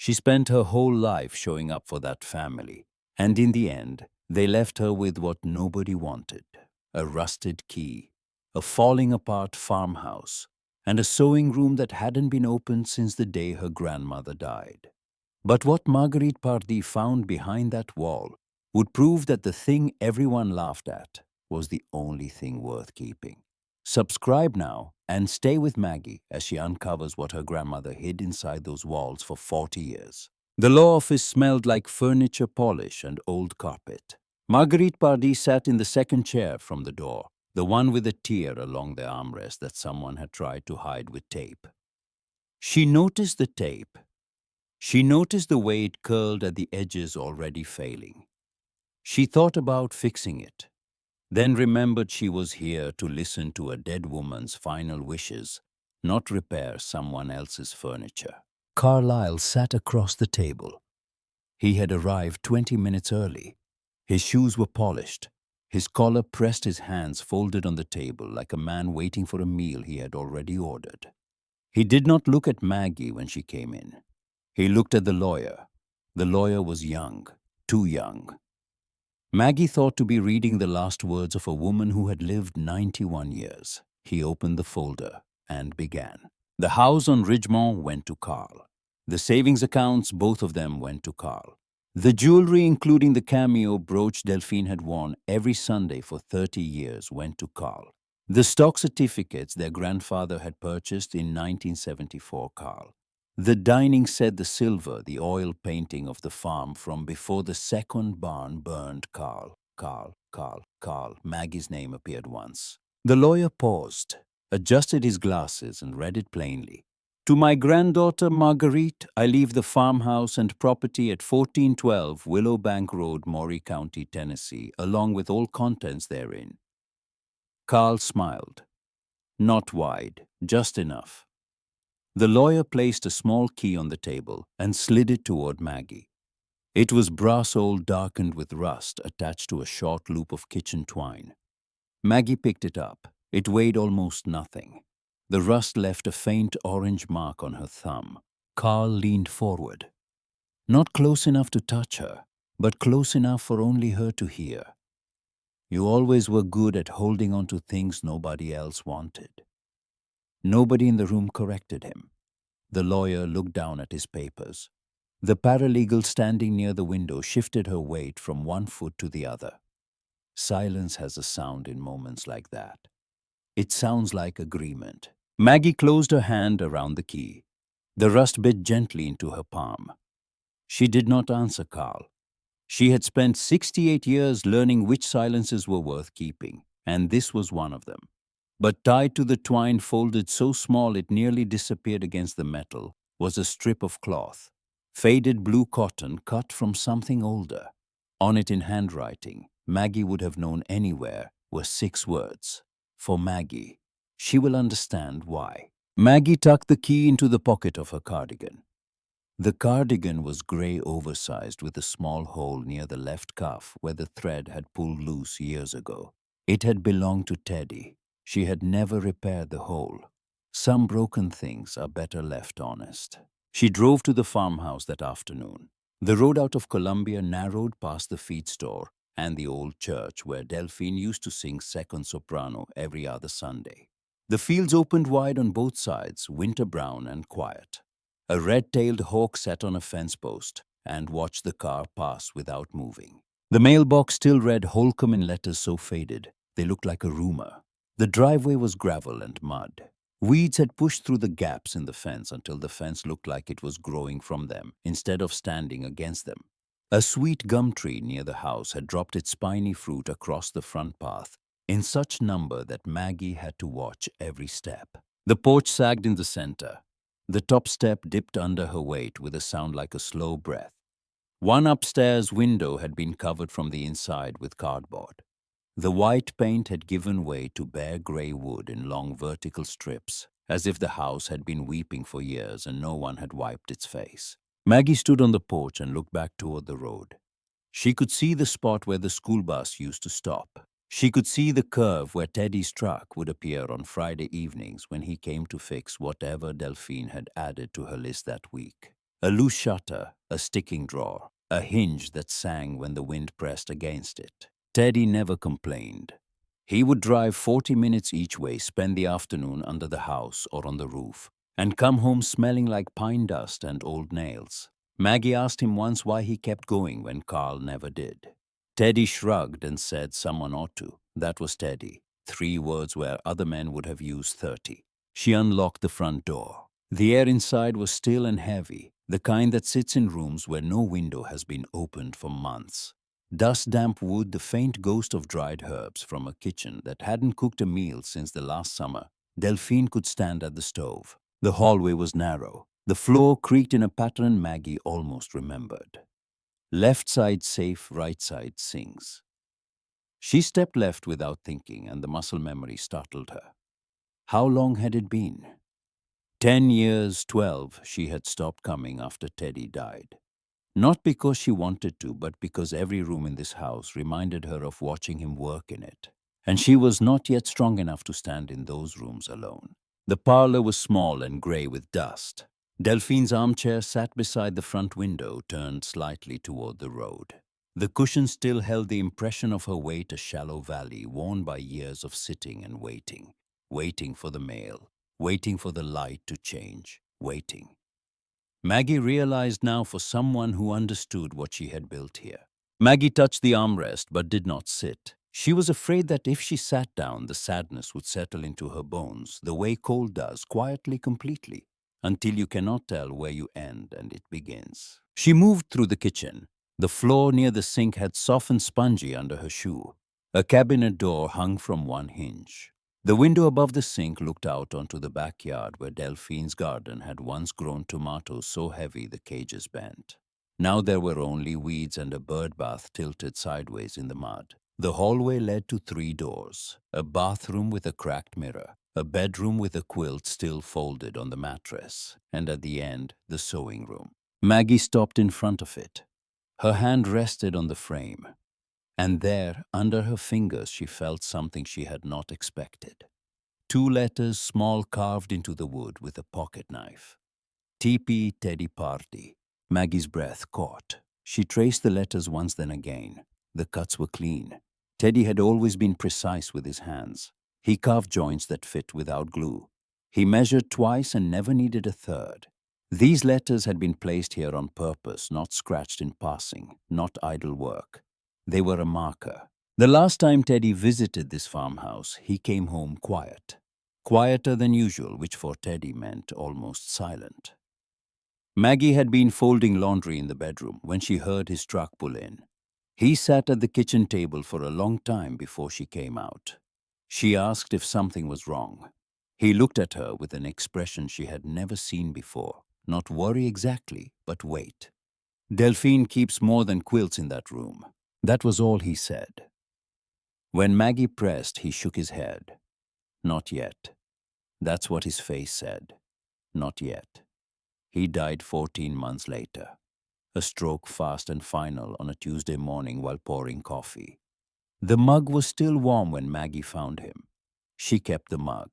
She spent her whole life showing up for that family, and in the end, they left her with what nobody wanted: a rusted key, a falling apart farmhouse, and a sewing room that hadn't been opened since the day her grandmother died. But what Marguerite Pardee found behind that wall would prove that the thing everyone laughed at was the only thing worth keeping. Subscribe now and stay with Maggie as she uncovers what her grandmother hid inside those walls for 40 years. The law office smelled like furniture polish and old carpet. Marguerite Pardee sat in the second chair from the door, the one with a tear along the armrest that someone had tried to hide with tape. She noticed the tape. She noticed the way it curled at the edges, already failing. She thought about fixing it, then remembered she was here to listen to a dead woman's final wishes, not repair someone else's furniture. Carlyle sat across the table. He had arrived 20 minutes early. His shoes were polished. His collar pressed, his hands folded on the table like a man waiting for a meal he had already ordered. He did not look at Maggie when she came in. He looked at the lawyer. The lawyer was young, too young. Maggie thought to be reading the last words of a woman who had lived 91 years. He opened the folder and began. The house on Ridgemont went to Carl. The savings accounts, both of them, went to Carl. The jewelry, including the cameo brooch Delphine had worn every Sunday for 30 years, went to Carl. The stock certificates their grandfather had purchased in 1974, Carl. The dining set, the silver, the oil painting of the farm from before the second barn burned, Carl. Maggie's name appeared once. The lawyer paused, adjusted his glasses, and read it plainly. To my granddaughter Marguerite, I leave the farmhouse and property at 1412 Willowbank Road, Maury County, Tennessee, along with all contents therein. Carl smiled. Not wide, just enough. The lawyer placed a small key on the table and slid it toward Maggie. It was brass old, darkened with rust, attached to a short loop of kitchen twine. Maggie picked it up. It weighed almost nothing. The rust left a faint orange mark on her thumb. Carl leaned forward. Not close enough to touch her, but close enough for only her to hear. You always were good at holding on to things nobody else wanted. Nobody in the room corrected him. The lawyer looked down at his papers. The paralegal standing near the window shifted her weight from one foot to the other. Silence has a sound in moments like that. It sounds like agreement. Maggie closed her hand around the key. The rust bit gently into her palm. She did not answer Carl. She had spent 68 years learning which silences were worth keeping, and this was one of them. But tied to the twine, folded so small it nearly disappeared against the metal, was a strip of cloth. Faded blue cotton cut from something older. On it in handwriting, Maggie would have known anywhere, were 6 words. For Maggie. She will understand why. Maggie tucked the key into the pocket of her cardigan. The cardigan was gray, oversized, with a small hole near the left cuff where the thread had pulled loose years ago. It had belonged to Teddy. She had never repaired the hole. Some broken things are better left honest. She drove to the farmhouse that afternoon. The road out of Columbia narrowed past the feed store and the old church where Delphine used to sing second soprano every other Sunday. The fields opened wide on both sides, winter brown and quiet. A red-tailed hawk sat on a fence post and watched the car pass without moving. The mailbox still read Holcomb in letters so faded they looked like a rumor. The driveway was gravel and mud. Weeds had pushed through the gaps in the fence until the fence looked like it was growing from them instead of standing against them. A sweet gum tree near the house had dropped its spiny fruit across the front path in such number that Maggie had to watch every step. The porch sagged in the center. The top step dipped under her weight with a sound like a slow breath. One upstairs window had been covered from the inside with cardboard. The white paint had given way to bare gray wood in long vertical strips, as if the house had been weeping for years and no one had wiped its face. Maggie stood on the porch and looked back toward the road. She could see the spot where the school bus used to stop. She could see the curve where Teddy's truck would appear on Friday evenings when he came to fix whatever Delphine had added to her list that week. A loose shutter, a sticking drawer, a hinge that sang when the wind pressed against it. Teddy never complained. He would drive 40 minutes each way, spend the afternoon under the house or on the roof, and come home smelling like pine dust and old nails. Maggie asked him once why he kept going when Carl never did. Teddy shrugged and said someone ought to. That was Teddy. 3 words where other men would have used 30. She unlocked the front door. The air inside was still and heavy, the kind that sits in rooms where no window has been opened for months. Dust-damp wood, the faint ghost of dried herbs from a kitchen that hadn't cooked a meal since the last summer. Delphine could stand at the stove. The hallway was narrow. The floor creaked in a pattern Maggie almost remembered. Left side safe, right side sinks. She stepped left without thinking, and the muscle memory startled her. How long had it been? 10 years, 12, she had stopped coming after Teddy died. Not because she wanted to, but because every room in this house reminded her of watching him work in it. And she was not yet strong enough to stand in those rooms alone. The parlor was small and grey with dust. Delphine's armchair sat beside the front window, turned slightly toward the road. The cushion still held the impression of her weight, a shallow valley worn by years of sitting and waiting. Waiting for the mail, waiting for the light to change, waiting. Maggie realized now for someone who understood what she had built here. Maggie touched the armrest but did not sit. She was afraid that if she sat down, the sadness would settle into her bones, the way cold does, quietly, completely, until you cannot tell where you end and it begins. She moved through the kitchen. The floor near the sink had softened spongy under her shoe. A cabinet door hung from one hinge. The window above the sink looked out onto the backyard where Delphine's garden had once grown tomatoes so heavy the cages bent. Now there were only weeds and a bird bath tilted sideways in the mud. The hallway led to 3 doors, a bathroom with a cracked mirror, a bedroom with a quilt still folded on the mattress, and at the end, the sewing room. Maggie stopped in front of it. Her hand rested on the frame. And there, under her fingers, she felt something she had not expected. 2 letters, small, carved into the wood with a pocket knife. TP Teddy Party. Maggie's breath caught. She traced the letters once, then again. The cuts were clean. Teddy had always been precise with his hands. He carved joints that fit without glue. He measured twice and never needed a third. These letters had been placed here on purpose, not scratched in passing, not idle work. They were a marker. The last time Teddy visited this farmhouse, he came home quiet. Quieter than usual, which for Teddy meant almost silent. Maggie had been folding laundry in the bedroom when she heard his truck pull in. He sat at the kitchen table for a long time before she came out. She asked if something was wrong. He looked at her with an expression she had never seen before. Not worry exactly, but wait. Delphine keeps more than quilts in that room. That was all he said. When Maggie pressed, he shook his head. Not yet. That's what his face said. Not yet. He died 14 months later. A stroke fast and final on a Tuesday morning while pouring coffee. The mug was still warm when Maggie found him. She kept the mug.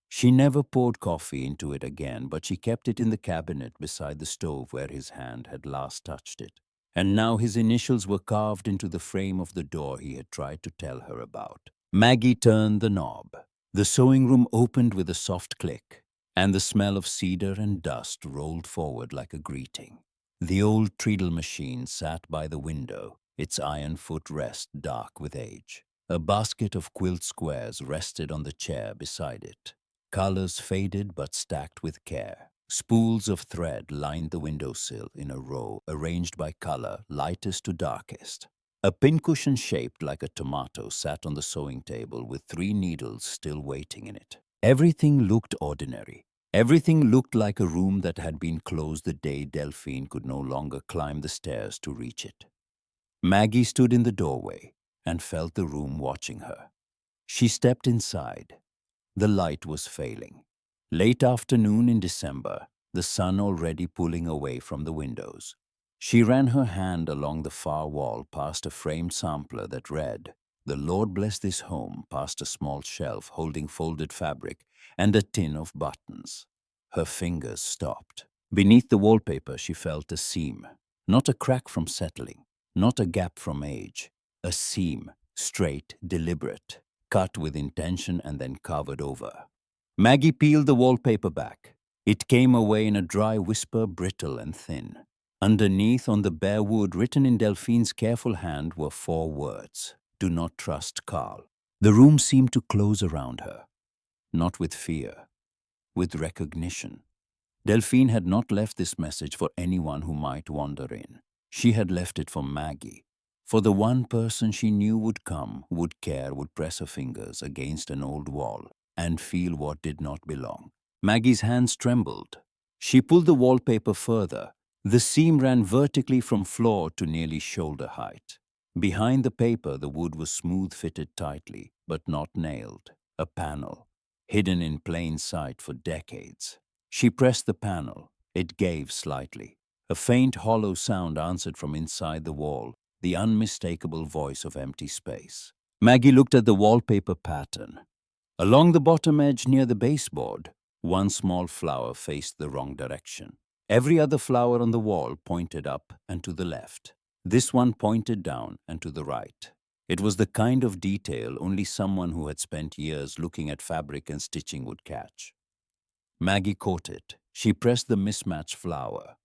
She never poured coffee into it again, but she kept it in the cabinet beside the stove where his hand had last touched it. And now his initials were carved into the frame of the door he had tried to tell her about. Maggie turned the knob. The sewing room opened with a soft click, and the smell of cedar and dust rolled forward like a greeting. The old treadle machine sat by the window, its iron foot rest dark with age. A basket of quilt squares rested on the chair beside it. Colors faded but stacked with care. Spools of thread lined the windowsill in a row, arranged by color, lightest to darkest. A pincushion shaped like a tomato sat on the sewing table with 3 needles still waiting in it. Everything looked ordinary. Everything looked like a room that had been closed the day Delphine could no longer climb the stairs to reach it. Maggie stood in the doorway and felt the room watching her. She stepped inside. The light was failing. Late afternoon in December, the sun already pulling away from the windows. She ran her hand along the far wall past a framed sampler that read, "The Lord bless this home," past a small shelf holding folded fabric and a tin of buttons. Her fingers stopped. Beneath the wallpaper, she felt a seam, not a crack from settling, not a gap from age, a seam, straight, deliberate, cut with intention and then covered over. Maggie peeled the wallpaper back. It came away in a dry whisper, brittle and thin. Underneath, on the bare wood, written in Delphine's careful hand, were 4 words: "Do not trust Carl." The room seemed to close around her, not with fear, with recognition. Delphine had not left this message for anyone who might wander in. She had left it for Maggie, for the one person she knew would come, would care, would press her fingers against an old wall and feel what did not belong. Maggie's hands trembled. She pulled the wallpaper further. The seam ran vertically from floor to nearly shoulder height. Behind the paper, the wood was smooth fitted tightly, but not nailed. A panel, hidden in plain sight for decades. She pressed the panel. It gave slightly. A faint hollow sound answered from inside the wall, the unmistakable voice of empty space. Maggie looked at the wallpaper pattern. Along the bottom edge near the baseboard, one small flower faced the wrong direction. Every other flower on the wall pointed up and to the left. This one pointed down and to the right. It was the kind of detail only someone who had spent years looking at fabric and stitching would catch. Maggie caught it. She pressed the mismatched flower.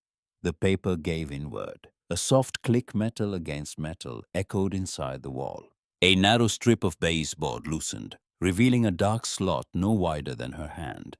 The paper gave inward. A soft click, metal against metal, echoed inside the wall. A narrow strip of baseboard loosened, revealing a dark slot no wider than her hand.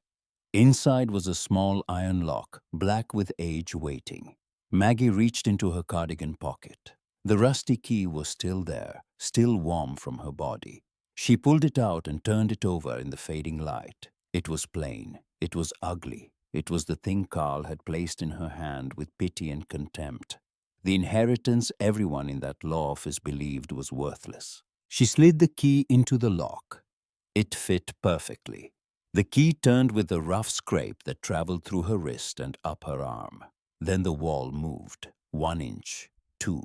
Inside was a small iron lock, black with age waiting. Maggie reached into her cardigan pocket. The rusty key was still there, still warm from her body. She pulled it out and turned it over in the fading light. It was plain. It was ugly. It was the thing Carl had placed in her hand with pity and contempt. The inheritance everyone in that law office believed was worthless. She slid the key into the lock. It fit perfectly. The key turned with a rough scrape that traveled through her wrist and up her arm. Then the wall moved. 1 inch, 2.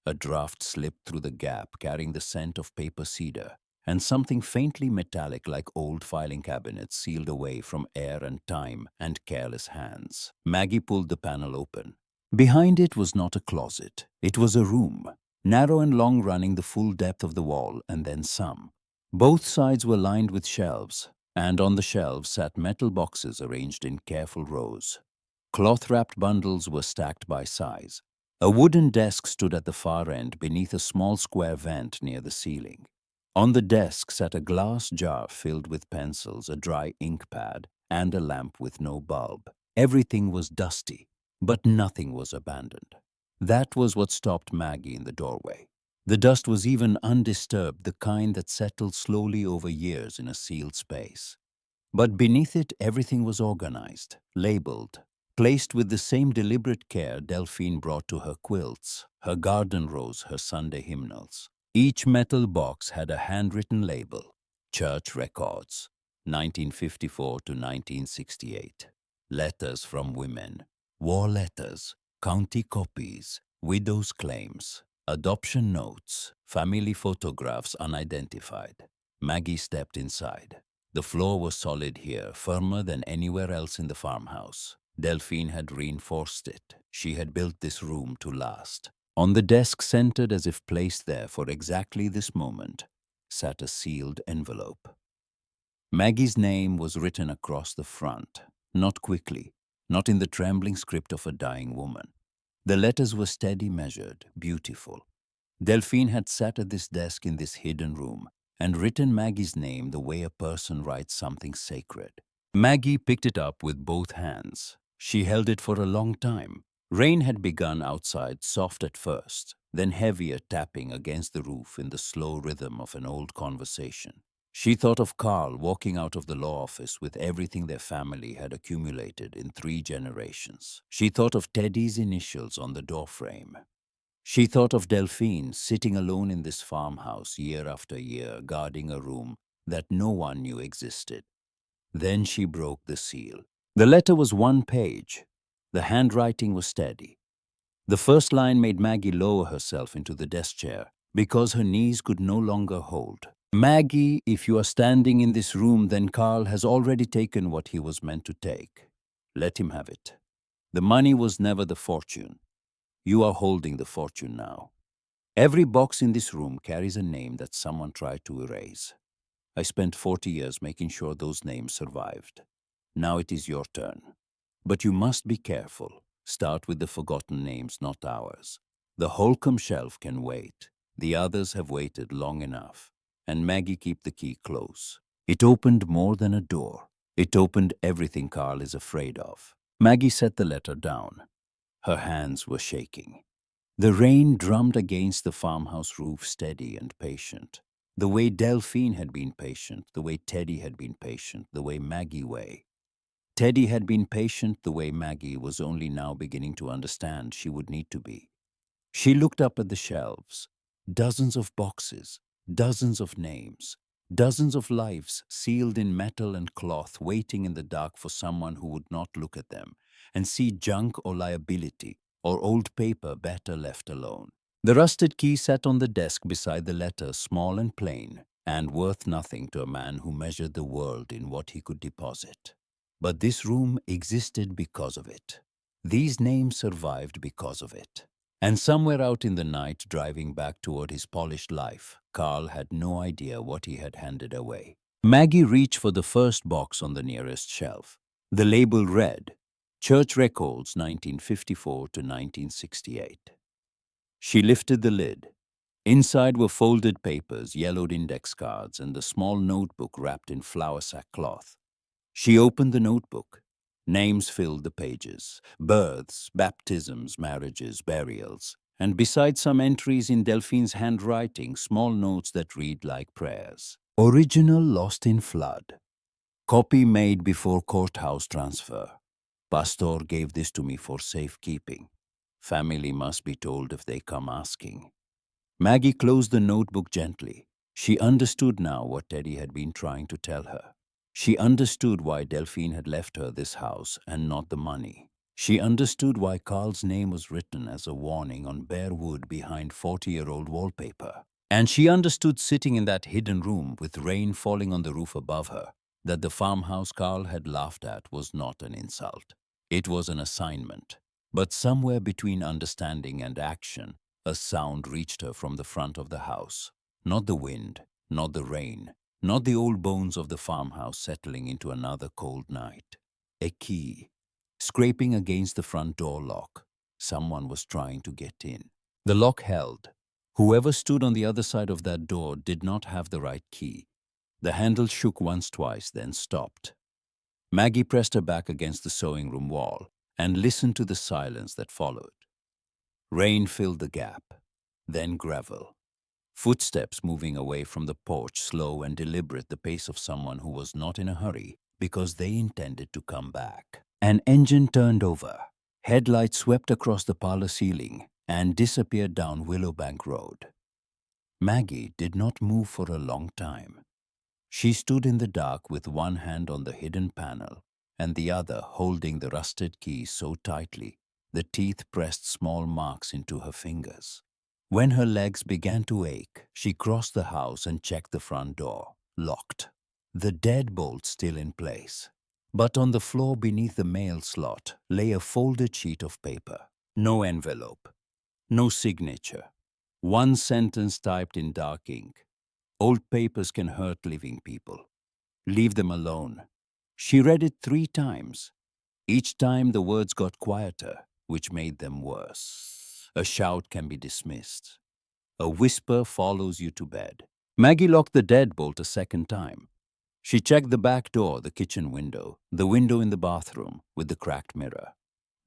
A draft slipped through the gap, carrying the scent of paper cedar, and something faintly metallic like old filing cabinets sealed away from air and time and careless hands. Maggie pulled the panel open. Behind it was not a closet. It was a room, narrow and long, running the full depth of the wall and then some. Both sides were lined with shelves, and on the shelves sat metal boxes arranged in careful rows. Cloth-wrapped bundles were stacked by size. A wooden desk stood at the far end beneath a small square vent near the ceiling. On the desk sat a glass jar filled with pencils, a dry ink pad, and a lamp with no bulb. Everything was dusty, but nothing was abandoned. That was what stopped Maggie in the doorway. The dust was even undisturbed, the kind that settled slowly over years in a sealed space. But beneath it, everything was organized, labeled, placed with the same deliberate care Delphine brought to her quilts, her garden rose, her Sunday hymnals. Each metal box had a handwritten label: Church Records, 1954 to 1968. Letters from women, war letters, county copies, widows' claims, adoption notes, family photographs unidentified. Maggie stepped inside. The floor was solid here, firmer than anywhere else in the farmhouse. Delphine had reinforced it. She had built this room to last. On the desk, centered as if placed there for exactly this moment, sat a sealed envelope. Maggie's name was written across the front, not quickly, not in the trembling script of a dying woman. The letters were steady, measured, beautiful. Delphine had sat at this desk in this hidden room and written Maggie's name the way a person writes something sacred. Maggie picked it up with both hands. She held it for a long time. Rain had begun outside, soft at first, then heavier, tapping against the roof in the slow rhythm of an old conversation. She thought of Carl walking out of the law office with everything their family had accumulated in 3 generations. She thought of Teddy's initials on the doorframe. She thought of Delphine sitting alone in this farmhouse year after year, guarding a room that no one knew existed. Then she broke the seal. The letter was 1 page. The handwriting was steady. The first line made Maggie lower herself into the desk chair because her knees could no longer hold. Maggie, if you are standing in this room, then Carl has already taken what he was meant to take. Let him have it. The money was never the fortune. You are holding the fortune now. Every box in this room carries a name that someone tried to erase. I spent 40 years making sure those names survived. Now it is your turn. But you must be careful. Start with the forgotten names, not ours. The Holcomb shelf can wait. The others have waited long enough. And Maggie, keep the key close. It opened more than a door. It opened everything Carl is afraid of. Maggie set the letter down. Her hands were shaking. The rain drummed against the farmhouse roof, steady and patient. The way Delphine had been patient, the way Teddy had been patient, the way Maggie way. Teddy had been patient the way Maggie was only now beginning to understand she would need to be. She looked up at the shelves. Dozens of boxes, dozens of names, dozens of lives sealed in metal and cloth, waiting in the dark for someone who would not look at them and see junk or liability or old paper better left alone. The rusted key sat on the desk beside the letter, small and plain, and worth nothing to a man who measured the world in what he could deposit. But this room existed because of it. These names survived because of it. And somewhere out in the night, driving back toward his polished life, Carl had no idea what he had handed away. Maggie reached for the first box on the nearest shelf. The label read, Church Records 1954 to 1968. She lifted the lid. Inside were folded papers, yellowed index cards, and a small notebook wrapped in flour sack cloth. She opened the notebook. Names filled the pages. Births, baptisms, marriages, burials. And beside some entries in Delphine's handwriting, small notes that read like prayers. Original lost in flood. Copy made before courthouse transfer. Pastor gave this to me for safekeeping. Family must be told if they come asking. Maggie closed the notebook gently. She understood now what Teddy had been trying to tell her. She understood why Delphine had left her this house and not the money. She understood why Carl's name was written as a warning on bare wood behind 40-year-old wallpaper. And she understood, sitting in that hidden room with rain falling on the roof above her, that the farmhouse Carl had laughed at was not an insult. It was an assignment. But somewhere between understanding and action, a sound reached her from the front of the house. Not the wind, not the rain, not the old bones of the farmhouse settling into another cold night. A key, scraping against the front door lock. Someone was trying to get in. The lock held. Whoever stood on the other side of that door did not have the right key. The handle shook once, twice, then stopped. Maggie pressed her back against the sewing room wall and listened to the silence that followed. Rain filled the gap, then gravel. Footsteps moving away from the porch, slow and deliberate, the pace of someone who was not in a hurry because they intended to come back. An engine turned over. Headlights swept across the parlor ceiling and disappeared down Willowbank Road. Maggie did not move for a long time. She stood in the dark with one hand on the hidden panel and the other holding the rusted key so tightly the teeth pressed small marks into her fingers. When her legs began to ache, she crossed the house and checked the front door, locked. The deadbolt still in place. But on the floor beneath the mail slot lay a folded sheet of paper. No envelope, no signature. One sentence typed in dark ink. Old papers can hurt living people. Leave them alone. She read it 3 times. Each time the words got quieter, which made them worse. A shout can be dismissed. A whisper follows you to bed. Maggie locked the deadbolt a second time. She checked the back door, the kitchen window, the window in the bathroom with the cracked mirror.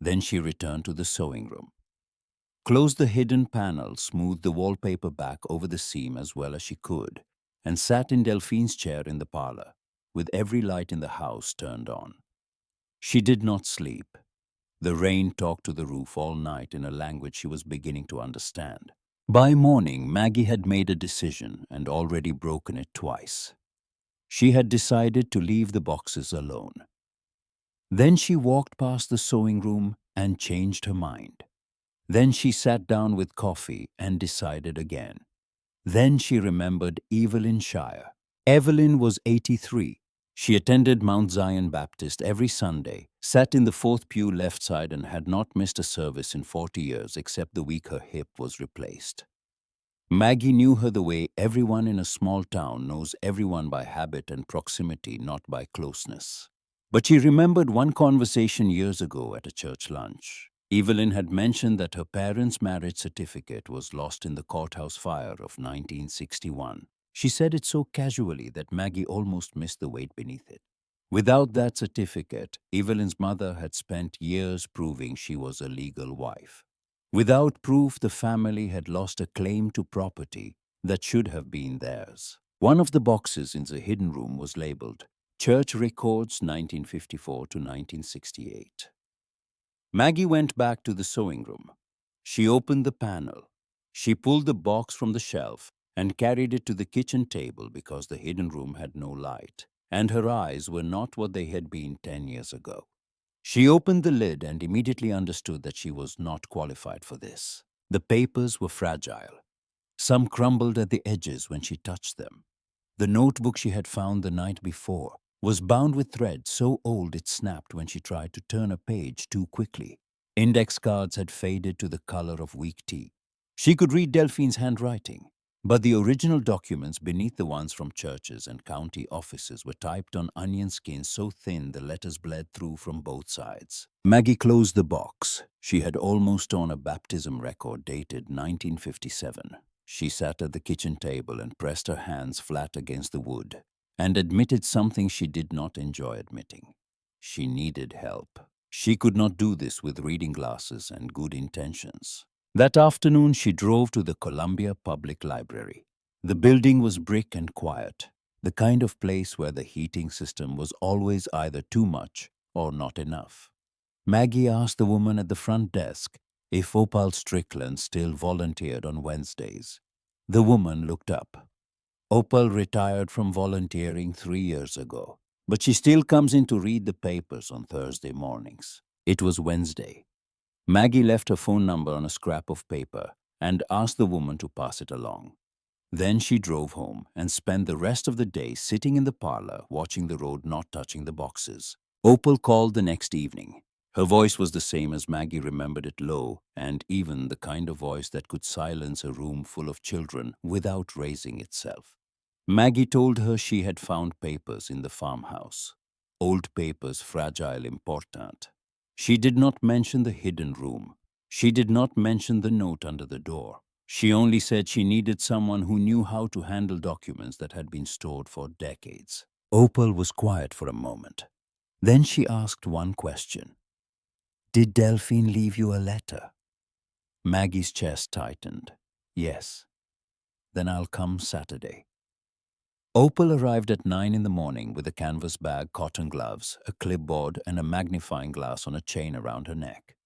Then she returned to the sewing room. Closed the hidden panel, smoothed the wallpaper back over the seam as well as she could, and sat in Delphine's chair in the parlor, with every light in the house turned on. She did not sleep. The rain talked to the roof all night in a language she was beginning to understand. By morning, Maggie had made a decision and already broken it twice. She had decided to leave the boxes alone. Then she walked past the sewing room and changed her mind. Then she sat down with coffee and decided again. Then she remembered Evelyn Shire. Evelyn was 83. She attended Mount Zion Baptist every Sunday, sat in the fourth pew left side and had not missed a service in 40 years except the week her hip was replaced. Maggie knew her the way everyone in a small town knows everyone by habit and proximity, not by closeness. But she remembered one conversation years ago at a church lunch. Evelyn had mentioned that her parents' marriage certificate was lost in the courthouse fire of 1961. She said it so casually that Maggie almost missed the weight beneath it. Without that certificate, Evelyn's mother had spent years proving she was a legal wife. Without proof, the family had lost a claim to property that should have been theirs. One of the boxes in the hidden room was labeled Church Records 1954 to 1968. Maggie went back to the sewing room. She opened the panel. She pulled the box from the shelf and carried it to the kitchen table because the hidden room had no light, and her eyes were not what they had been 10 years ago. She opened the lid and immediately understood that she was not qualified for this. The papers were fragile. Some crumbled at the edges when she touched them. The notebook she had found the night before was bound with thread so old it snapped when she tried to turn a page too quickly. Index cards had faded to the color of weak tea. She could read Delphine's handwriting, but the original documents beneath the ones from churches and county offices were typed on onion skin so thin the letters bled through from both sides. Maggie closed the box. She had almost torn a baptism record dated 1957. She sat at the kitchen table and pressed her hands flat against the wood and admitted something she did not enjoy admitting. She needed help. She could not do this with reading glasses and good intentions. That afternoon, she drove to the Columbia Public Library. The building was brick and quiet, the kind of place where the heating system was always either too much or not enough. Maggie asked the woman at the front desk if Opal Strickland still volunteered on Wednesdays. The woman looked up. Opal retired from volunteering 3 years ago, but she still comes in to read the papers on Thursday mornings. It was Wednesday. Maggie left her phone number on a scrap of paper and asked the woman to pass it along. Then she drove home and spent the rest of the day sitting in the parlor watching the road, not touching the boxes. Opal called the next evening. Her voice was the same as Maggie remembered it, low and even, the kind of voice that could silence a room full of children without raising itself. Maggie told her she had found papers in the farmhouse. Old papers, fragile, important. She did not mention the hidden room. She did not mention the note under the door. She only said she needed someone who knew how to handle documents that had been stored for decades. Opal was quiet for a moment. Then she asked one question. Did Delphine leave you a letter? Maggie's chest tightened. Yes. Then I'll come Saturday. Opal arrived at 9 in the morning with a canvas bag, cotton gloves, a clipboard, and a magnifying glass on a chain around her neck.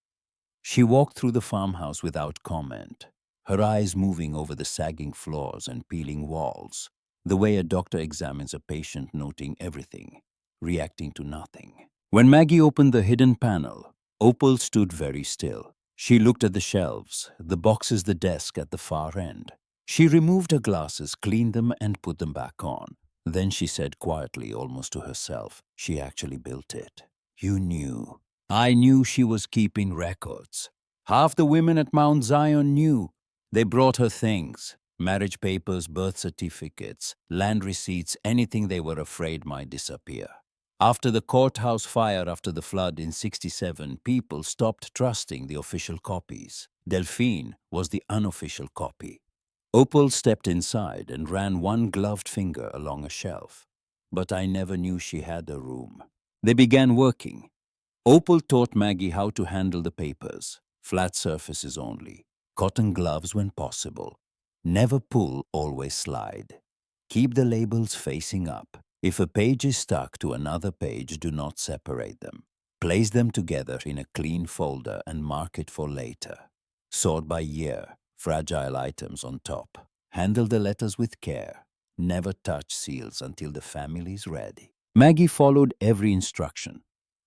She walked through the farmhouse without comment, her eyes moving over the sagging floors and peeling walls, the way a doctor examines a patient, noting everything, reacting to nothing. When Maggie opened the hidden panel, Opal stood very still. She looked at the shelves, the boxes, the desk at the far end. She removed her glasses, cleaned them, and put them back on. Then she said quietly, almost to herself, she actually built it. You knew. I knew she was keeping records. Half the women at Mount Zion knew. They brought her things, marriage papers, birth certificates, land receipts, anything they were afraid might disappear. After the courthouse fire after the flood in 67, people stopped trusting the official copies. Delphine was the unofficial copy. Opal stepped inside and ran one gloved finger along a shelf. But I never knew she had a room. They began working. Opal taught Maggie how to handle the papers. Flat surfaces only. Cotton gloves when possible. Never pull, always slide. Keep the labels facing up. If a page is stuck to another page, do not separate them. Place them together in a clean folder and mark it for later. Sort by year. Fragile items on top. Handle the letters with care. Never touch seals until the family's ready. Maggie followed every instruction.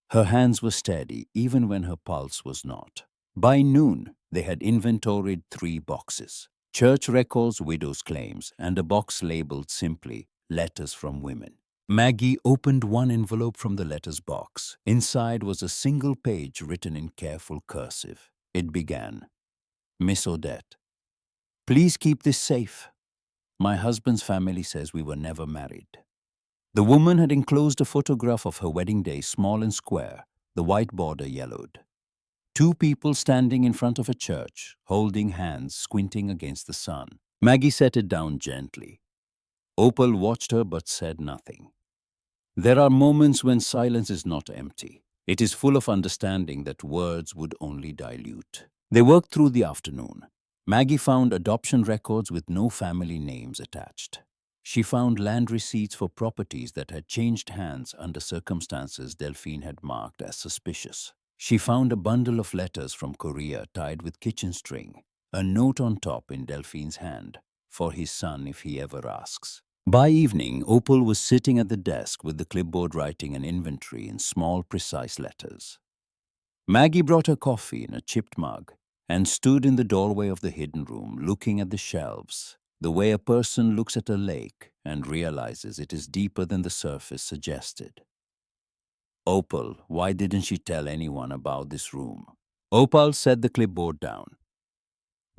Her hands were steady even when her pulse was not. By noon, they had inventoried 3 boxes. Church records, widows' claims, and a box labeled simply, Letters from Women. Maggie opened one envelope from the letters box. Inside was a single page written in careful cursive. It began, Miss Odette, please keep this safe. My husband's family says we were never married. The woman had enclosed a photograph of her wedding day, small and square, the white border yellowed. Two people standing in front of a church, holding hands, squinting against the sun. Maggie set it down gently. Opal watched her but said nothing. There are moments when silence is not empty. It is full of understanding that words would only dilute. They worked through the afternoon. Maggie found adoption records with no family names attached. She found land receipts for properties that had changed hands under circumstances Delphine had marked as suspicious. She found a bundle of letters from Korea tied with kitchen string, a note on top in Delphine's hand, for his son if he ever asks. By evening, Opal was sitting at the desk with the clipboard writing an inventory in small, precise letters. Maggie brought her coffee in a chipped mug and stood in the doorway of the hidden room looking at the shelves, the way a person looks at a lake and realizes it is deeper than the surface suggested. Opal, why didn't she tell anyone about this room? Opal set the clipboard down.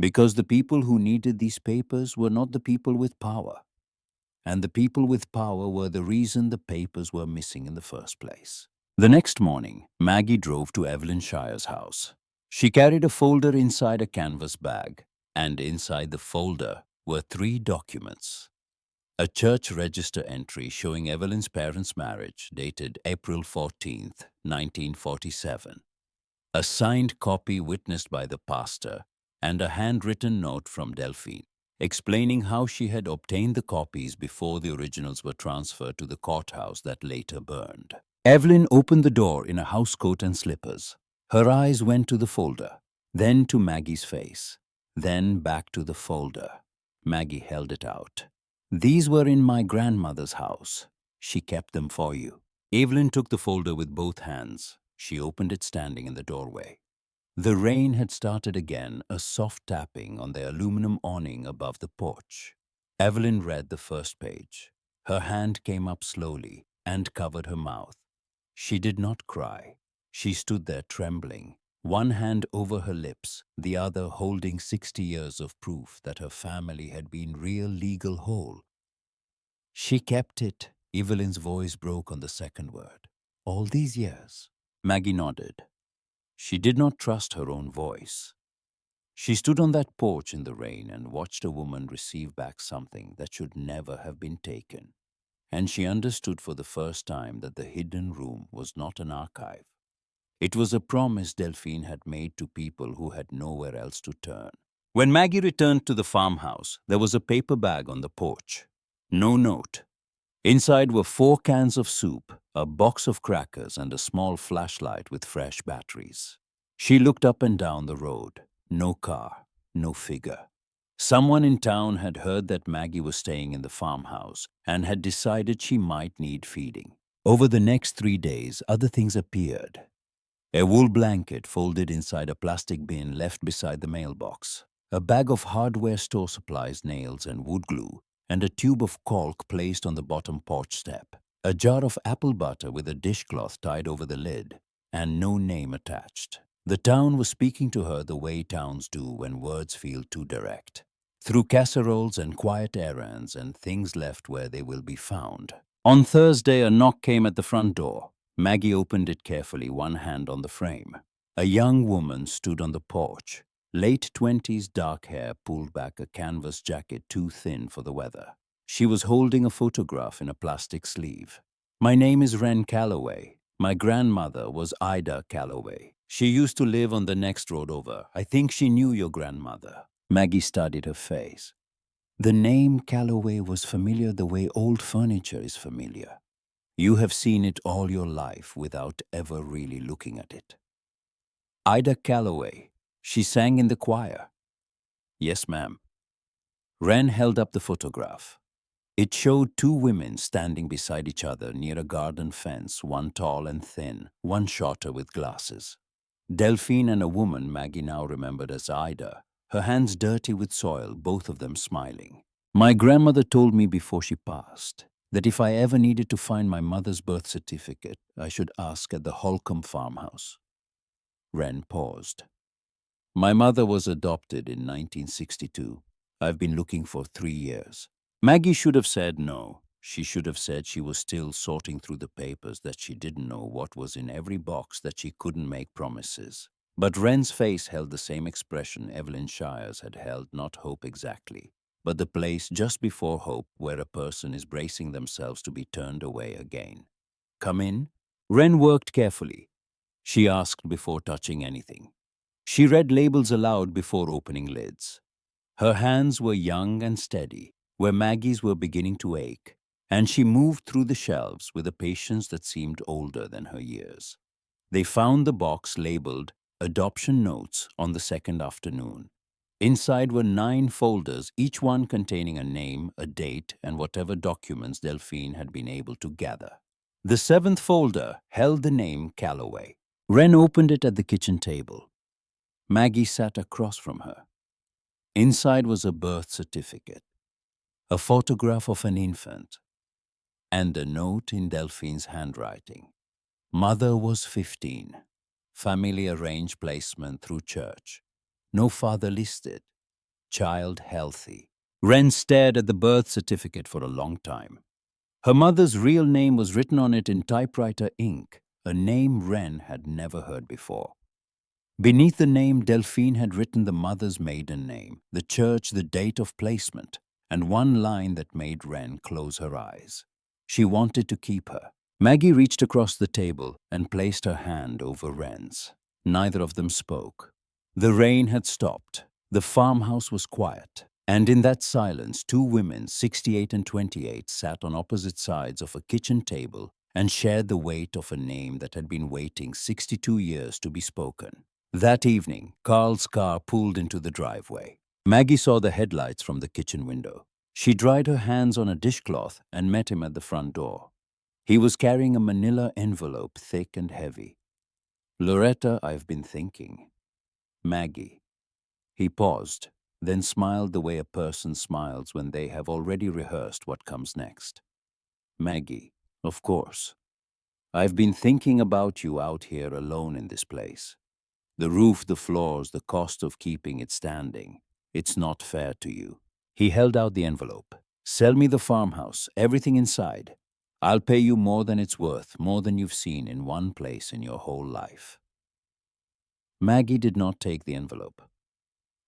Because the people who needed these papers were not the people with power. And the people with power were the reason the papers were missing in the first place. The next morning, Maggie drove to Evelyn Shire's house. She carried a folder inside a canvas bag, and inside the folder were 3 documents. A church register entry showing Evelyn's parents' marriage dated April 14th, 1947. A signed copy witnessed by the pastor, and a handwritten note from Delphine, explaining how she had obtained the copies before the originals were transferred to the courthouse that later burned. Evelyn opened the door in a housecoat and slippers. Her eyes went to the folder, then to Maggie's face, then back to the folder. Maggie held it out. These were in my grandmother's house. She kept them for you. Evelyn took the folder with both hands. She opened it standing in the doorway. The rain had started again, a soft tapping on the aluminum awning above the porch. Evelyn read the first page. Her hand came up slowly and covered her mouth. She did not cry. She stood there trembling, one hand over her lips, the other holding 60 years of proof that her family had been real legal whole. She kept it. Evelyn's voice broke on the second word. All these years? Maggie nodded. She did not trust her own voice. She stood on that porch in the rain and watched a woman receive back something that should never have been taken. And she understood for the first time that the hidden room was not an archive. It was a promise Delphine had made to people who had nowhere else to turn. When Maggie returned to the farmhouse, there was a paper bag on the porch. No note. Inside were 4 cans of soup, a box of crackers, and a small flashlight with fresh batteries. She looked up and down the road. No car, no figure. Someone in town had heard that Maggie was staying in the farmhouse and had decided she might need feeding. Over the next 3 days, other things appeared. A wool blanket folded inside a plastic bin left beside the mailbox, a bag of hardware store supplies, nails, and wood glue, and a tube of caulk placed on the bottom porch step, a jar of apple butter with a dishcloth tied over the lid, and no name attached. The town was speaking to her the way towns do when words feel too direct, through casseroles and quiet errands and things left where they will be found. On Thursday, a knock came at the front door. Maggie opened it carefully, one hand on the frame. A young woman stood on the porch. Late 20s, dark hair, pulled back, a canvas jacket too thin for the weather. She was holding a photograph in a plastic sleeve. My name is Wren Calloway. My grandmother was Ida Calloway. She used to live on the next road over. I think she knew your grandmother. Maggie studied her face. The name Calloway was familiar the way old furniture is familiar. You have seen it all your life without ever really looking at it. Ida Calloway. She sang in the choir. Yes, ma'am. Wren held up the photograph. It showed 2 women standing beside each other near a garden fence, one tall and thin, one shorter with glasses. Delphine and a woman Maggie now remembered as Ida, her hands dirty with soil, both of them smiling. My grandmother told me before she passed, that if I ever needed to find my mother's birth certificate, I should ask at the Holcomb farmhouse. Wren paused. My mother was adopted in 1962. I've been looking for 3 years. Maggie should have said no. She should have said she was still sorting through the papers, that she didn't know what was in every box, that she couldn't make promises. But Wren's face held the same expression Evelyn Shire's had held, not hope exactly, but the place just before hope where a person is bracing themselves to be turned away again. Come in? Wren worked carefully. She asked before touching anything. She read labels aloud before opening lids. Her hands were young and steady, where Maggie's were beginning to ache, and she moved through the shelves with a patience that seemed older than her years. They found the box labeled Adoption Notes on the second afternoon. Inside were 9 folders, each one containing a name, a date, and whatever documents Delphine had been able to gather. The 7th folder held the name Calloway. Wren opened it at the kitchen table. Maggie sat across from her. Inside was a birth certificate, a photograph of an infant, and a note in Delphine's handwriting. Mother was 15. Family arranged placement through church. No father listed. Child healthy. Wren stared at the birth certificate for a long time. Her mother's real name was written on it in typewriter ink, a name Wren had never heard before. Beneath the name, Delphine had written the mother's maiden name, the church, the date of placement, and one line that made Wren close her eyes. She wanted to keep her. Maggie reached across the table and placed her hand over Wren's. Neither of them spoke. The rain had stopped. The farmhouse was quiet. And in that silence, 2 women, 68 and 28, sat on opposite sides of a kitchen table and shared the weight of a name that had been waiting 62 years to be spoken. That evening, Carl's car pulled into the driveway. Maggie saw the headlights from the kitchen window. She dried her hands on a dishcloth and met him at the front door. He was carrying a manila envelope, thick and heavy. Loretta, I've been thinking. Maggie. He paused, then smiled the way a person smiles when they have already rehearsed what comes next. Maggie, of course. I've been thinking about you out here alone in this place. The roof, the floors, the cost of keeping it standing. It's not fair to you. He held out the envelope. Sell me the farmhouse, everything inside. I'll pay you more than it's worth, more than you've seen in one place in your whole life. Maggie did not take the envelope.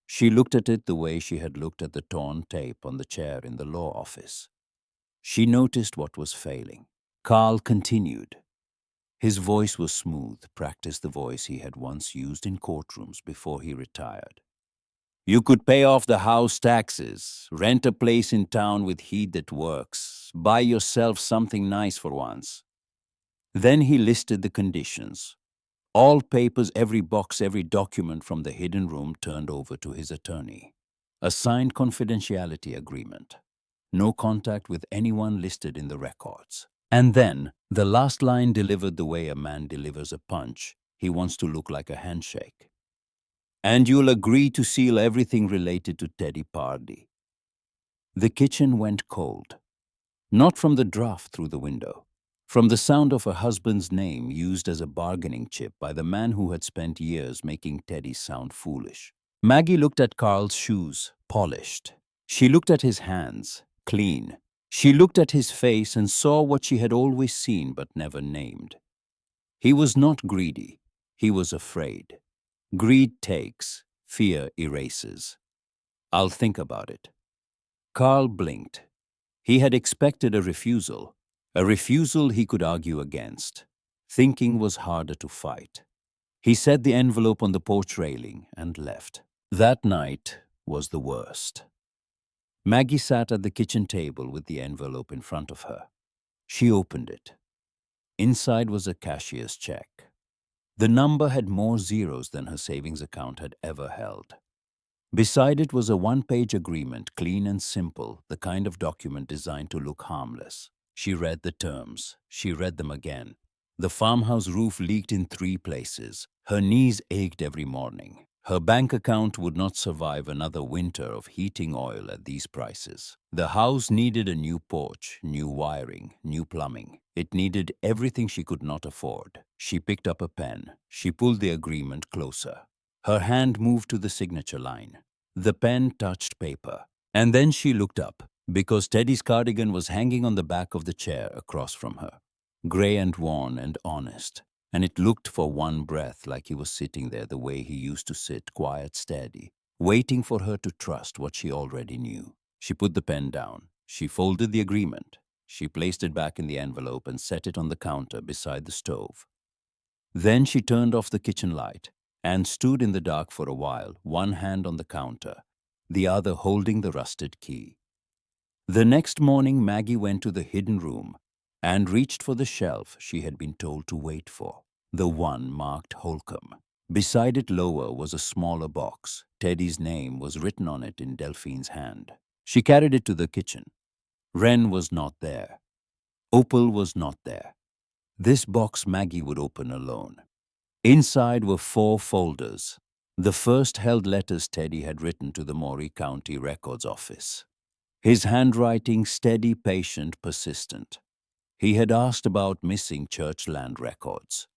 She looked at it the way she had looked at the torn tape on the chair in the law office. She noticed what was failing. Carl continued. His voice was smooth, practiced the voice he had once used in courtrooms before he retired. You could pay off the house taxes, rent a place in town with heat that works, buy yourself something nice for once. Then he listed the conditions. All papers, every box, every document from the hidden room turned over to his attorney. A signed confidentiality agreement. No contact with anyone listed in the records. And then, the last line delivered the way a man delivers a punch. He wants to look like a handshake. And you'll agree to seal everything related to Teddy Pardee. The kitchen went cold. Not from the draft through the window. From the sound of her husband's name used as a bargaining chip by the man who had spent years making Teddy sound foolish. Maggie looked at Carl's shoes, polished. She looked at his hands, clean. She looked at his face and saw what she had always seen but never named. He was not greedy. He was afraid. Greed takes, fear erases. I'll think about it. Carl blinked. He had expected a refusal he could argue against. Thinking was harder to fight. He set the envelope on the porch railing and left. That night was the worst. Maggie sat at the kitchen table with the envelope in front of her. She opened it. Inside was a cashier's check. The number had more zeros than her savings account had ever held. Beside it was a 1-page agreement, clean and simple, the kind of document designed to look harmless. She read the terms. She read them again. The farmhouse roof leaked in 3 places. Her knees ached every morning. Her bank account would not survive another winter of heating oil at these prices. The house needed a new porch, new wiring, new plumbing. It needed everything she could not afford. She picked up a pen. She pulled the agreement closer. Her hand moved to the signature line. The pen touched paper. And then she looked up, because Teddy's cardigan was hanging on the back of the chair across from her, gray and worn and honest. And it looked for one breath like he was sitting there the way he used to sit, quiet, steady, waiting for her to trust what she already knew. She put the pen down. She folded the agreement. She placed it back in the envelope and set it on the counter beside the stove. Then she turned off the kitchen light and stood in the dark for a while, one hand on the counter, the other holding the rusted key. The next morning, Maggie went to the hidden room and reached for the shelf she had been told to wait for, the one marked Holcomb. Beside it lower was a smaller box. Teddy's name was written on it in Delphine's hand. She carried it to the kitchen. Wren was not there. Opal was not there. This box Maggie would open alone. Inside were 4 folders. The first held letters Teddy had written to the Maury County Records Office. His handwriting steady, patient, persistent. He had asked about missing church land records.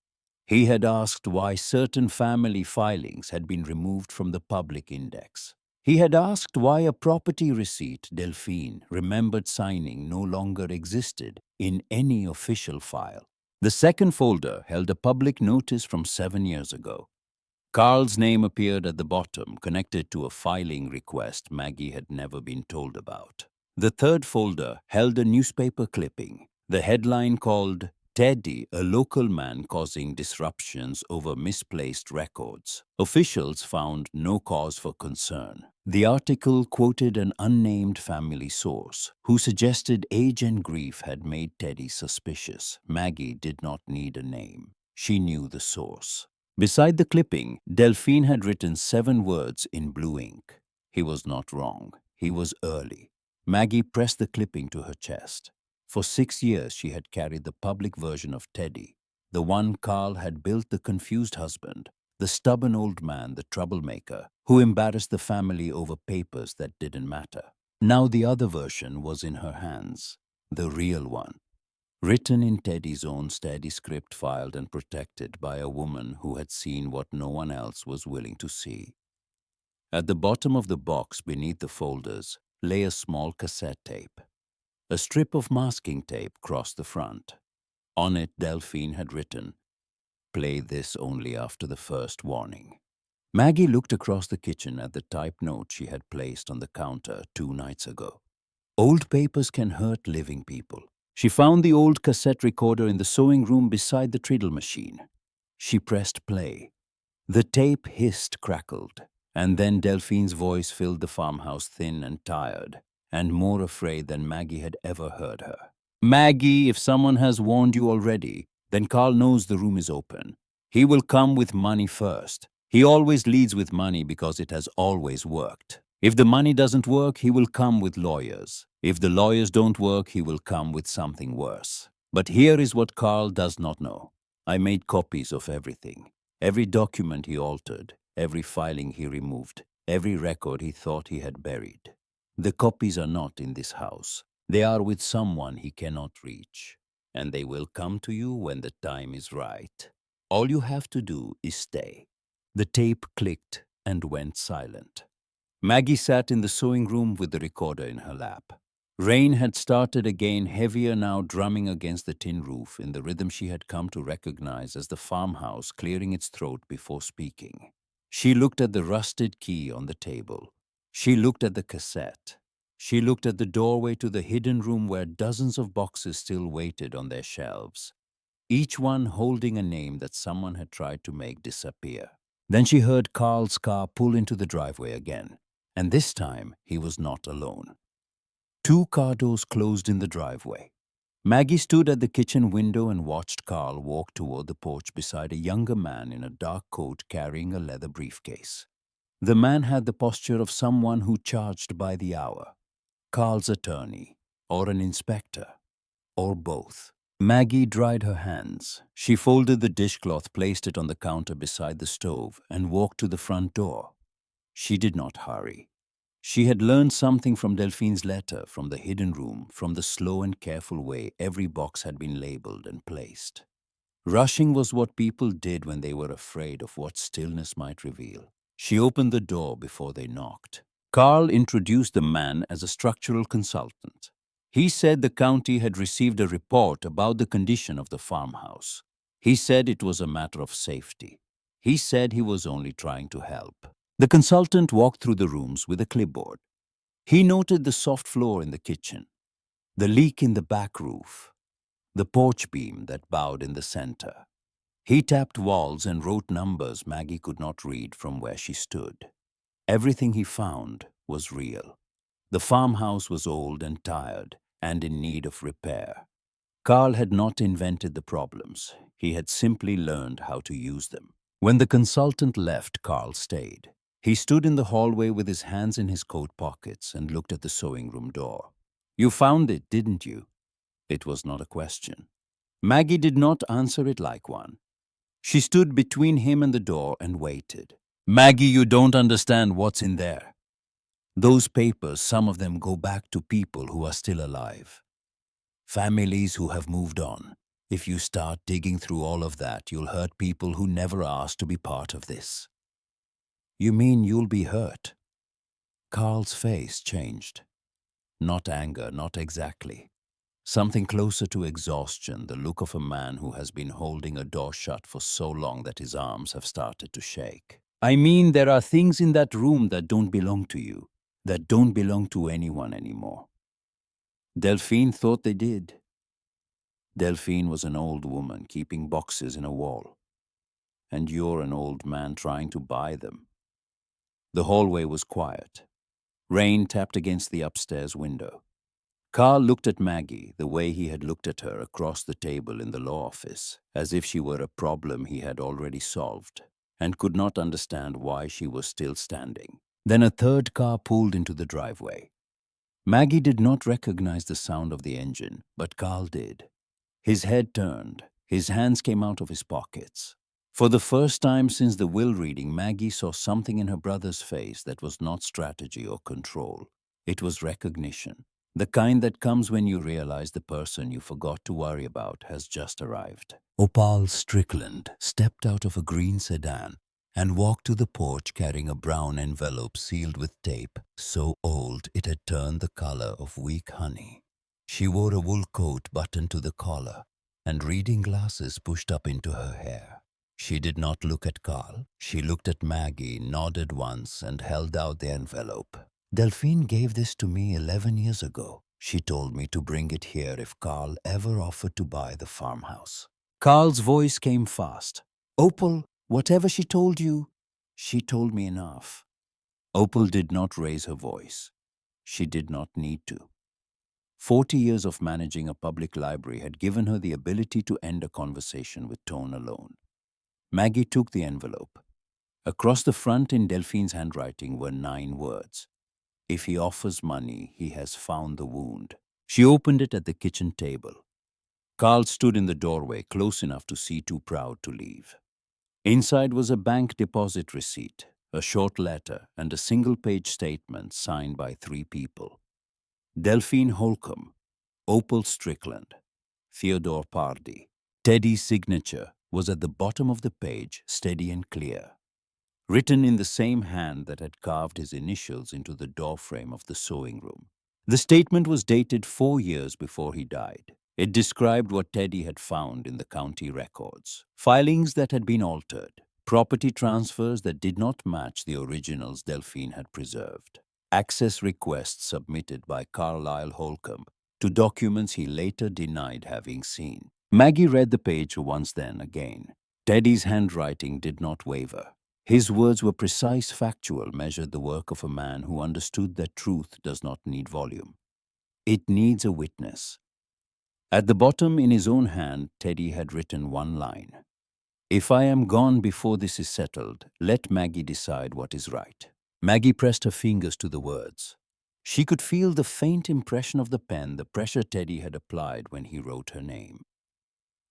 He had asked why certain family filings had been removed from the public index. He had asked why a property receipt Delphine remembered signing no longer existed in any official file. The second folder held a public notice from 7 years ago. Carl's name appeared at the bottom, connected to a filing request Maggie had never been told about. The third folder held a newspaper clipping. The headline called, "Teddy, a local man causing disruptions over misplaced records. Officials found no cause for concern." The article quoted an unnamed family source who suggested age and grief had made Teddy suspicious. Maggie did not need a name. She knew the source. Beside the clipping, Delphine had written 7 words in blue ink. He was not wrong. He was early. Maggie pressed the clipping to her chest. For 6 years she had carried the public version of Teddy, the one Carl had built, the confused husband, the stubborn old man, the troublemaker, who embarrassed the family over papers that didn't matter. Now the other version was in her hands, the real one. Written in Teddy's own steady script, filed and protected by a woman who had seen what no one else was willing to see. At the bottom of the box beneath the folders lay a small cassette tape. A strip of masking tape crossed the front. On it, Delphine had written, "Play this only after the first warning." Maggie looked across the kitchen at the typed note she had placed on the counter 2 nights ago. Old papers can hurt living people. She found the old cassette recorder in the sewing room beside the treadle machine. She pressed play. The tape hissed, crackled, and then Delphine's voice filled the farmhouse, thin and tired, and more afraid than Maggie had ever heard her. "Maggie, if someone has warned you already, then Carl knows the room is open. He will come with money first. He always leads with money because it has always worked. If the money doesn't work, he will come with lawyers. If the lawyers don't work, he will come with something worse. But here is what Carl does not know. I made copies of everything. Every document he altered, every filing he removed, every record he thought he had buried. The copies are not in this house. They are with someone he cannot reach. And they will come to you when the time is right. All you have to do is stay." The tape clicked and went silent. Maggie sat in the sewing room with the recorder in her lap. Rain had started again, heavier now, drumming against the tin roof in the rhythm she had come to recognize as the farmhouse clearing its throat before speaking. She looked at the rusted key on the table. She looked at the cassette. She looked at the doorway to the hidden room where dozens of boxes still waited on their shelves, each one holding a name that someone had tried to make disappear. Then she heard Carl's car pull into the driveway again, and this time he was not alone. 2 car doors closed in the driveway. Maggie stood at the kitchen window and watched Carl walk toward the porch beside a younger man in a dark coat carrying a leather briefcase. The man had the posture of someone who charged by the hour. Carl's attorney, or an inspector, or both. Maggie dried her hands. She folded the dishcloth, placed it on the counter beside the stove, and walked to the front door. She did not hurry. She had learned something from Delphine's letter, from the hidden room, from the slow and careful way every box had been labeled and placed. Rushing was what people did when they were afraid of what stillness might reveal. She opened the door before they knocked. Carl introduced the man as a structural consultant. He said the county had received a report about the condition of the farmhouse. He said it was a matter of safety. He said he was only trying to help. The consultant walked through the rooms with a clipboard. He noted the soft floor in the kitchen, the leak in the back roof, the porch beam that bowed in the center. He tapped walls and wrote numbers Maggie could not read from where she stood. Everything he found was real. The farmhouse was old and tired and in need of repair. Carl had not invented the problems. He had simply learned how to use them. When the consultant left, Carl stayed. He stood in the hallway with his hands in his coat pockets and looked at the sewing room door. "You found it, didn't you?" It was not a question. Maggie did not answer it like one. She stood between him and the door and waited. "Maggie, you don't understand what's in there. Those papers, some of them go back to people who are still alive. Families who have moved on. If you start digging through all of that, you'll hurt people who never asked to be part of this." "You mean you'll be hurt?" Carl's face changed. Not anger, not exactly. Something closer to exhaustion, the look of a man who has been holding a door shut for so long that his arms have started to shake. "I mean, there are things in that room that don't belong to you, that don't belong to anyone anymore." Delphine thought they did. Delphine was an old woman keeping boxes in a wall. And you're an old man trying to buy them. The hallway was quiet. Rain tapped against the upstairs window. Carl looked at Maggie the way he had looked at her across the table in the law office, as if she were a problem he had already solved, and could not understand why she was still standing. Then a third car pulled into the driveway. Maggie did not recognize the sound of the engine, but Carl did. His head turned. His hands came out of his pockets. For the first time since the will reading, Maggie saw something in her brother's face that was not strategy or control. It was recognition. The kind that comes when you realize the person you forgot to worry about has just arrived. Opal Strickland stepped out of a green sedan and walked to the porch carrying a brown envelope sealed with tape so old it had turned the color of weak honey. She wore a wool coat buttoned to the collar and reading glasses pushed up into her hair. She did not look at Carl. She looked at Maggie, nodded once, and held out the envelope. "Delphine gave this to me 11 years ago. She told me to bring it here if Carl ever offered to buy the farmhouse." Carl's voice came fast. "Opal, whatever she told you, she told me enough." Opal did not raise her voice. She did not need to. 40 years of managing a public library had given her the ability to end a conversation with tone alone. Maggie took the envelope. Across the front in Delphine's handwriting were 9 words. "If he offers money, he has found the wound." She opened it at the kitchen table. Carl stood in the doorway, close enough to see, too proud to leave. Inside was a bank deposit receipt, a short letter, and a single-page statement signed by 3 people. Delphine Holcomb, Opal Strickland, Theodore Pardee. Teddy's signature was at the bottom of the page, steady and clear, written in the same hand that had carved his initials into the doorframe of the sewing room. The statement was dated 4 years before he died. It described what Teddy had found in the county records: filings that had been altered, property transfers that did not match the originals Delphine had preserved, access requests submitted by Carlyle Holcomb to documents he later denied having seen. Maggie read the page once, then again. Teddy's handwriting did not waver. His words were precise, factual, measured the work of a man who understood that truth does not need volume. It needs a witness. At the bottom, in his own hand, Teddy had written one line: "If I am gone before this is settled, let Maggie decide what is right." Maggie pressed her fingers to the words. She could feel the faint impression of the pen, the pressure Teddy had applied when he wrote her name.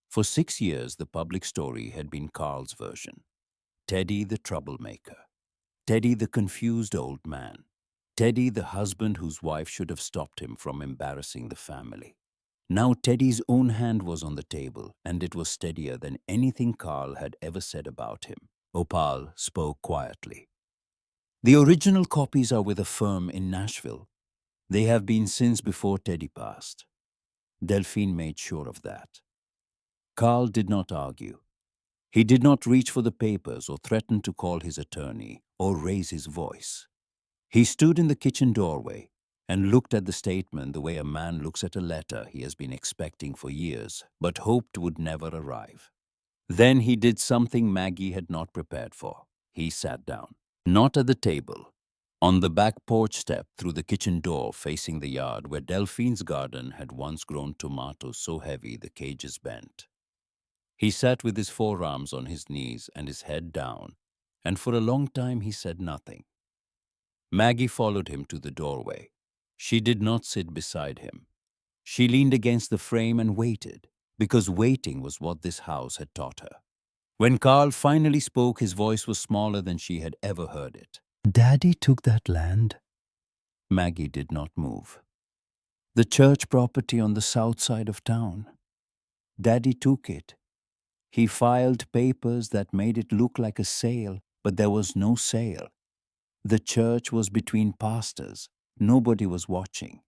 For 6 years, the public story had been Carl's version. Teddy the troublemaker. Teddy the confused old man. Teddy the husband whose wife should have stopped him from embarrassing the family. Now Teddy's own hand was on the table, and it was steadier than anything Carl had ever said about him. Opal spoke quietly. The original copies are with a firm in Nashville. They have been since before Teddy passed. Delphine made sure of that. Carl did not argue. He did not reach for the papers or threaten to call his attorney or raise his voice. He stood in the kitchen doorway and looked at the statement the way a man looks at a letter he has been expecting for years but hoped would never arrive. Then he did something Maggie had not prepared for. He sat down. Not at the table. On the back porch step through the kitchen door facing the yard where Delphine's garden had once grown tomatoes so heavy the cages bent. He sat with his forearms on his knees and his head down, and for a long time he said nothing. Maggie followed him to the doorway. She did not sit beside him. She leaned against the frame and waited, because waiting was what this house had taught her. When Carl finally spoke, his voice was smaller than she had ever heard it. "Daddy took that land." Maggie did not move. "The church property on the south side of town. Daddy took it. He filed papers that made it look like a sale, but there was no sale. The church was between pastors. Nobody was watching.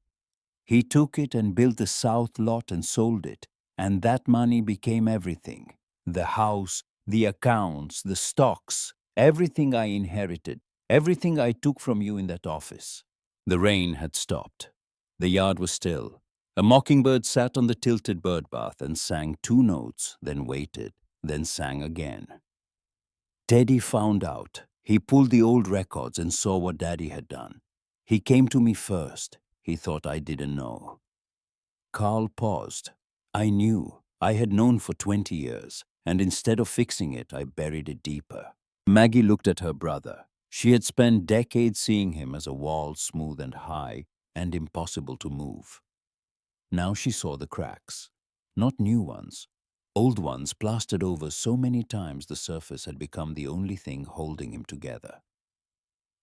He took it and built the south lot and sold it, and that money became everything. The house, the accounts, the stocks, everything I inherited, everything I took from you in that office." The rain had stopped. The yard was still. A mockingbird sat on the tilted bird bath and sang 2 notes, then waited, then sang again. Teddy found out. He pulled the old records and saw what Daddy had done. He came to me first. He thought I didn't know. Carl paused. I knew. I had known for 20 years, and instead of fixing it, I buried it deeper. Maggie looked at her brother. She had spent decades seeing him as a wall smooth and high and impossible to move. Now she saw the cracks. Not new ones. Old ones plastered over so many times the surface had become the only thing holding him together.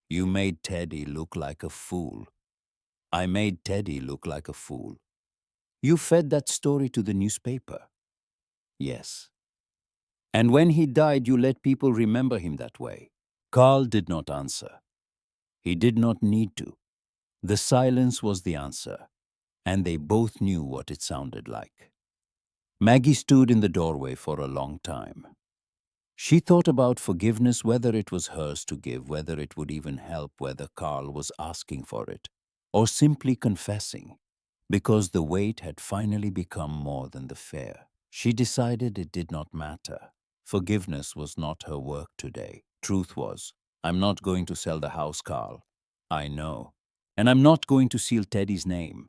"You made Teddy look like a fool." "I made Teddy look like a fool." "You fed that story to the newspaper." "Yes." "And when he died, you let people remember him that way." Carl did not answer. He did not need to. The silence was the answer, and they both knew what it sounded like. Maggie stood in the doorway for a long time. She thought about forgiveness, whether it was hers to give, whether it would even help, whether Carl was asking for it, or simply confessing, because the weight had finally become more than the fear. She decided it did not matter. Forgiveness was not her work today. Truth was, I'm not going to sell the house, Carl. I know. And I'm not going to seal Teddy's name.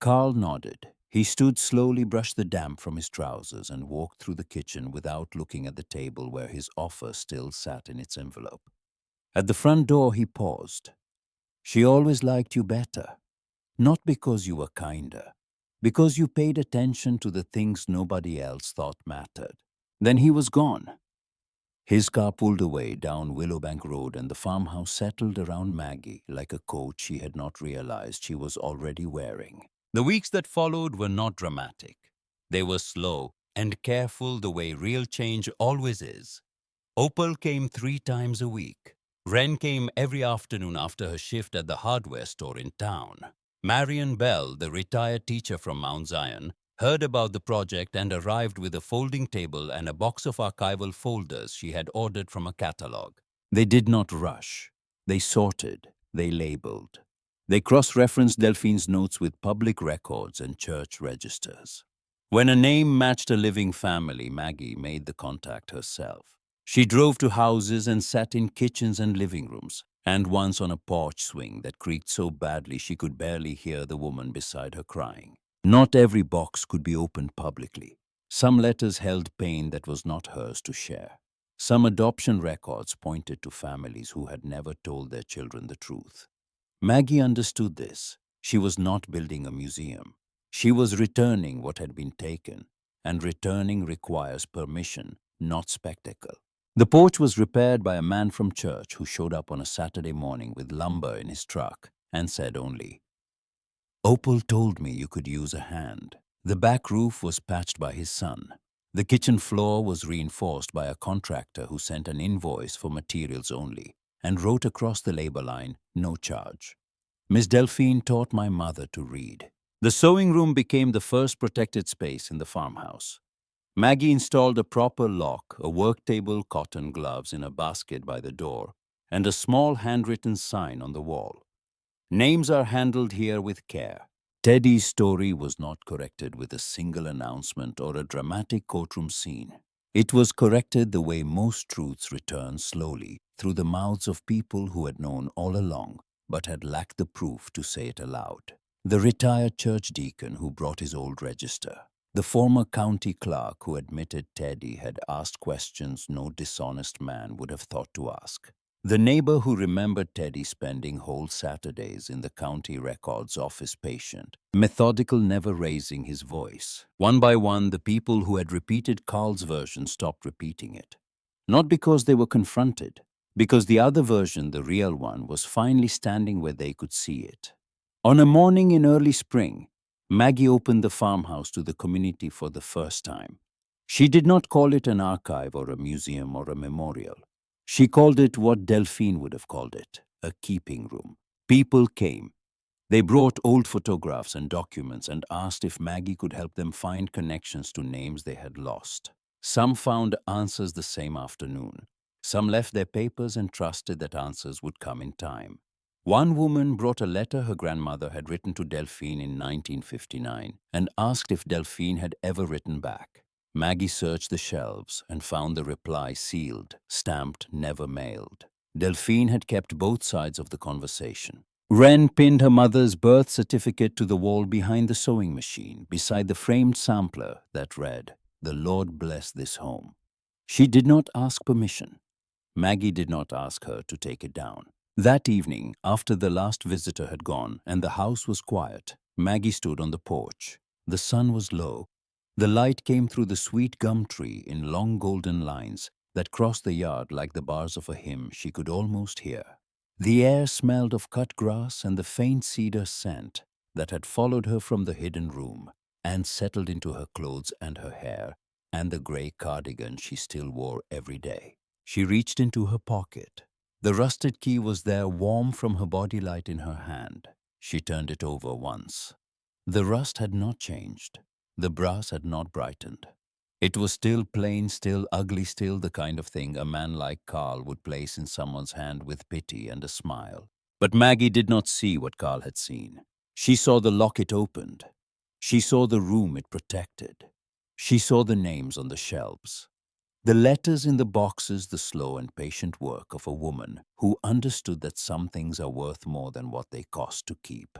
Carl nodded. He stood slowly, brushed the damp from his trousers, and walked through the kitchen without looking at the table where his offer still sat in its envelope. At the front door, he paused. "She always liked you better. Not because you were kinder, because you paid attention to the things nobody else thought mattered." Then he was gone. His car pulled away down Willowbank Road, and the farmhouse settled around Maggie like a coat she had not realized she was already wearing. The weeks that followed were not dramatic. They were slow and careful the way real change always is. Opal came 3 times a week. Wren came every afternoon after her shift at the hardware store in town. Marion Bell, the retired teacher from Mount Zion, heard about the project and arrived with a folding table and a box of archival folders she had ordered from a catalog. They did not rush. They sorted. They labeled. They cross-referenced Delphine's notes with public records and church registers. When a name matched a living family, Maggie made the contact herself. She drove to houses and sat in kitchens and living rooms, and once on a porch swing that creaked so badly she could barely hear the woman beside her crying. Not every box could be opened publicly. Some letters held pain that was not hers to share. Some adoption records pointed to families who had never told their children the truth. Maggie understood this. She was not building a museum. She was returning what had been taken, and returning requires permission, not spectacle. The porch was repaired by a man from church who showed up on a Saturday morning with lumber in his truck and said only, "Opal told me you could use a hand." The back roof was patched by his son. The kitchen floor was reinforced by a contractor who sent an invoice for materials only and wrote across the labor line, "No charge." Miss Delphine taught my mother to read. The sewing room became the first protected space in the farmhouse. Maggie installed a proper lock, a work table, cotton gloves in a basket by the door, and a small handwritten sign on the wall. "Names are handled here with care." Teddy's story was not corrected with a single announcement or a dramatic courtroom scene. It was corrected the way most truths return slowly through the mouths of people who had known all along but had lacked the proof to say it aloud. The retired church deacon who brought his old register. The former county clerk who admitted Teddy had asked questions no dishonest man would have thought to ask. The neighbor who remembered Teddy spending whole Saturdays in the county records office patient, methodical, never raising his voice. One by one, the people who had repeated Carl's version stopped repeating it. Not because they were confronted, because the other version, the real one, was finally standing where they could see it. On a morning in early spring, Maggie opened the farmhouse to the community for the first time. She did not call it an archive or a museum or a memorial. She called it what Delphine would have called it, a keeping room. People came. They brought old photographs and documents and asked if Maggie could help them find connections to names they had lost. Some found answers the same afternoon. Some left their papers and trusted that answers would come in time. One woman brought a letter her grandmother had written to Delphine in 1959 and asked if Delphine had ever written back. Maggie searched the shelves and found the reply sealed, stamped, never mailed. Delphine had kept both sides of the conversation. Wren pinned her mother's birth certificate to the wall behind the sewing machine, beside the framed sampler that read, "The Lord bless this home." She did not ask permission. Maggie did not ask her to take it down. That evening, after the last visitor had gone and the house was quiet, Maggie stood on the porch. The sun was low. The light came through the sweet gum tree in long golden lines that crossed the yard like the bars of a hymn she could almost hear. The air smelled of cut grass and the faint cedar scent that had followed her from the hidden room and settled into her clothes and her hair and the gray cardigan she still wore every day. She reached into her pocket. The rusted key was there, warm from her body light in her hand. She turned it over once. The rust had not changed. The brass had not brightened. It was still plain, still ugly, still the kind of thing a man like Carl would place in someone's hand with pity and a smile. But Maggie did not see what Carl had seen. She saw the locket opened. She saw the room it protected. She saw the names on the shelves. The letters in the boxes, the slow and patient work of a woman who understood that some things are worth more than what they cost to keep.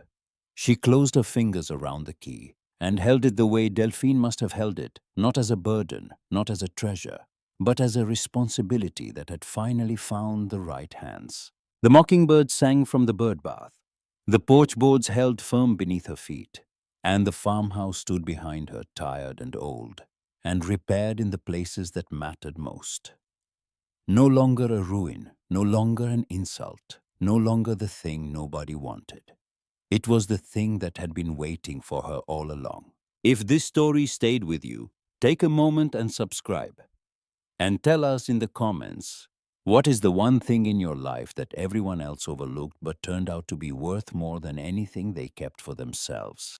She closed her fingers around the key and held it the way Delphine must have held it, not as a burden, not as a treasure, but as a responsibility that had finally found the right hands. The mockingbird sang from the bird bath. The porch boards held firm beneath her feet, and the farmhouse stood behind her, tired and old, and repaired in the places that mattered most. No longer a ruin, no longer an insult, no longer the thing nobody wanted. It was the thing that had been waiting for her all along. If this story stayed with you, take a moment and subscribe. And tell us in the comments, what is the one thing in your life that everyone else overlooked but turned out to be worth more than anything they kept for themselves?